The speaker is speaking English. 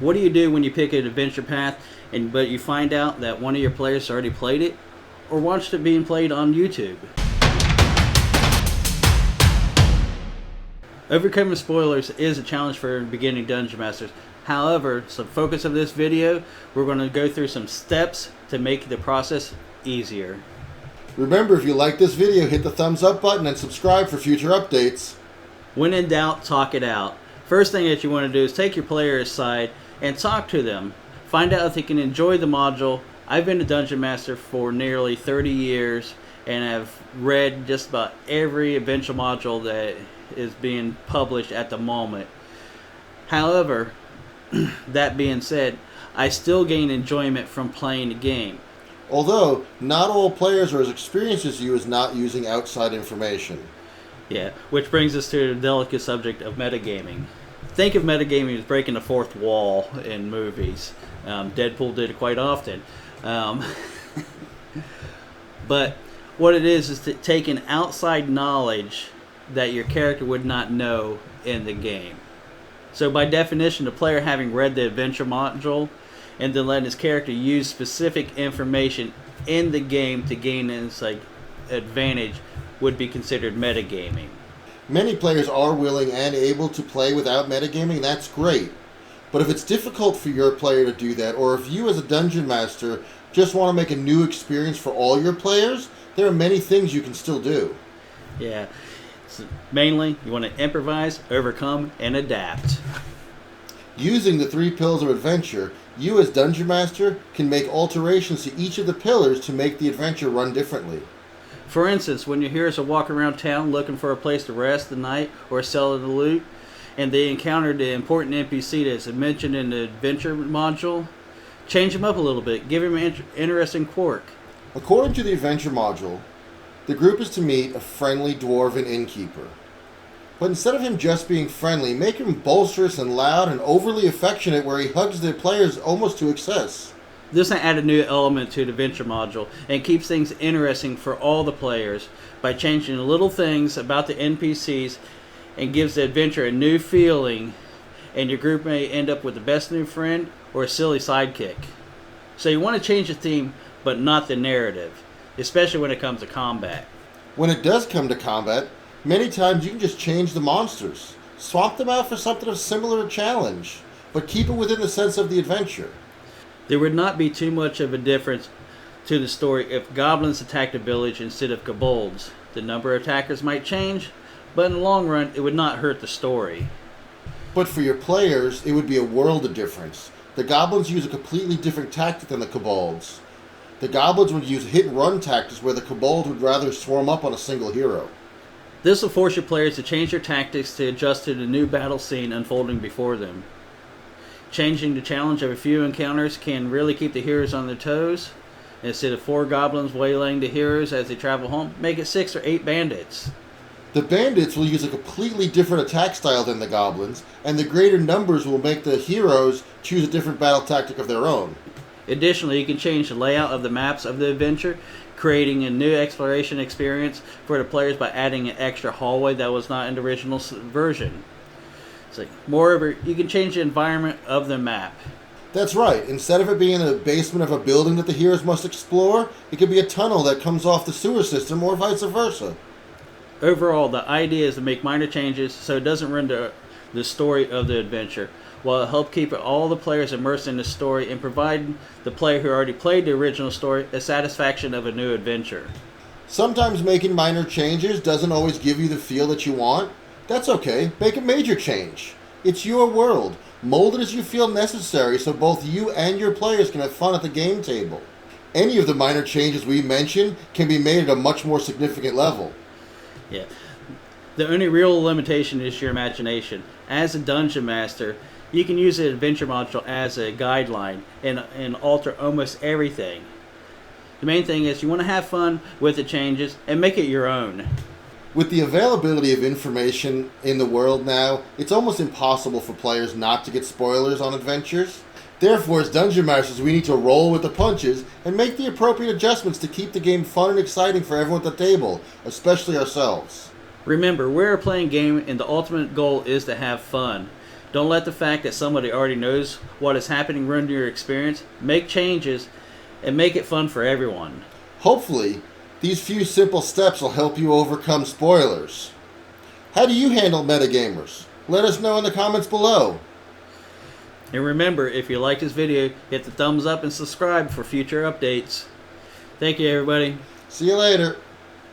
What do you do when you pick an adventure path but you find out that one of your players already played it or watched it being played on YouTube? Overcoming spoilers is a challenge for beginning Dungeon Masters. However, the focus of this video, we're going to go through some steps to make the process easier. Remember, if you like this video, hit the thumbs up button and subscribe for future updates. When in doubt, talk it out. First thing that you want to do is take your player aside and talk to them. Find out if they can enjoy the module. I've been a Dungeon Master for nearly 30 years and have read just about every adventure module that is being published at the moment. However, that being said, I still gain enjoyment from playing the game. Although, not all players are as experienced as you as not using outside information. Yeah, which brings us to the delicate subject of metagaming. Think of metagaming as breaking the fourth wall in movies. Deadpool did it quite often. But what it is taking outside knowledge that your character would not know in the game. So by definition, the player having read the adventure module and then letting his character use specific information in the game to gain his advantage would be considered metagaming. Many players are willing and able to play without metagaming, that's great. But if it's difficult for your player to do that, or if you as a Dungeon Master just want to make a new experience for all your players, there are many things you can still do. Yeah. So mainly, you want to improvise, overcome, and adapt. Using the 3 pillars of adventure, you as Dungeon Master can make alterations to each of the pillars to make the adventure run differently. For instance, when your heroes are walking around town looking for a place to rest the night or sell the loot, and they encounter the important NPC that's mentioned in the adventure module, change them up a little bit, give them an interesting quirk. According to the adventure module, the group is to meet a friendly dwarven innkeeper. But instead of him just being friendly, make him boisterous and loud and overly affectionate where he hugs the players almost to excess. This will add a new element to the adventure module and keeps things interesting for all the players by changing little things about the NPCs and gives the adventure a new feeling, and your group may end up with the best new friend or a silly sidekick. So you want to change the theme, but not the narrative, especially when it comes to combat. When it does come to combat, many times you can just change the monsters. Swap them out for something of similar challenge, but keep it within the sense of the adventure. There would not be too much of a difference to the story if goblins attacked a village instead of kobolds. The number of attackers might change, but in the long run, it would not hurt the story. But for your players, it would be a world of difference. The goblins use a completely different tactic than the kobolds. The goblins would use hit-and-run tactics where the kobolds would rather swarm up on a single hero. This will force your players to change their tactics to adjust to the new battle scene unfolding before them. Changing the challenge of a few encounters can really keep the heroes on their toes. Instead of 4 goblins waylaying the heroes as they travel home, make it 6 or 8 bandits. The bandits will use a completely different attack style than the goblins, and the greater numbers will make the heroes choose a different battle tactic of their own. Additionally, you can change the layout of the maps of the adventure, creating a new exploration experience for the players by adding an extra hallway that was not in the original version. Moreover, you can change the environment of the map. That's right. Instead of it being the basement of a building that the heroes must explore, it could be a tunnel that comes off the sewer system or vice versa. Overall, the idea is to make minor changes so it doesn't ruin the story of the adventure, while it helps keep all the players immersed in the story and provide the player who already played the original story the satisfaction of a new adventure. Sometimes making minor changes doesn't always give you the feel that you want. That's okay. Make a major change. It's your world. Mold it as you feel necessary so both you and your players can have fun at the game table. Any of the minor changes we mentioned can be made at a much more significant level. Yeah. The only real limitation is your imagination. As a Dungeon Master, you can use the adventure module as a guideline and alter almost everything. The main thing is you want to have fun with the changes and make it your own. With the availability of information in the world now, it's almost impossible for players not to get spoilers on adventures. Therefore, as Dungeon Masters, we need to roll with the punches and make the appropriate adjustments to keep the game fun and exciting for everyone at the table, especially ourselves. Remember, we're a playing game and the ultimate goal is to have fun. Don't let the fact that somebody already knows what is happening ruin your experience. Make changes and make it fun for everyone. Hopefully, these few simple steps will help you overcome spoilers. How do you handle metagamers? Let us know in the comments below. And remember, if you like this video, hit the thumbs up and subscribe for future updates. Thank you, everybody. See you later.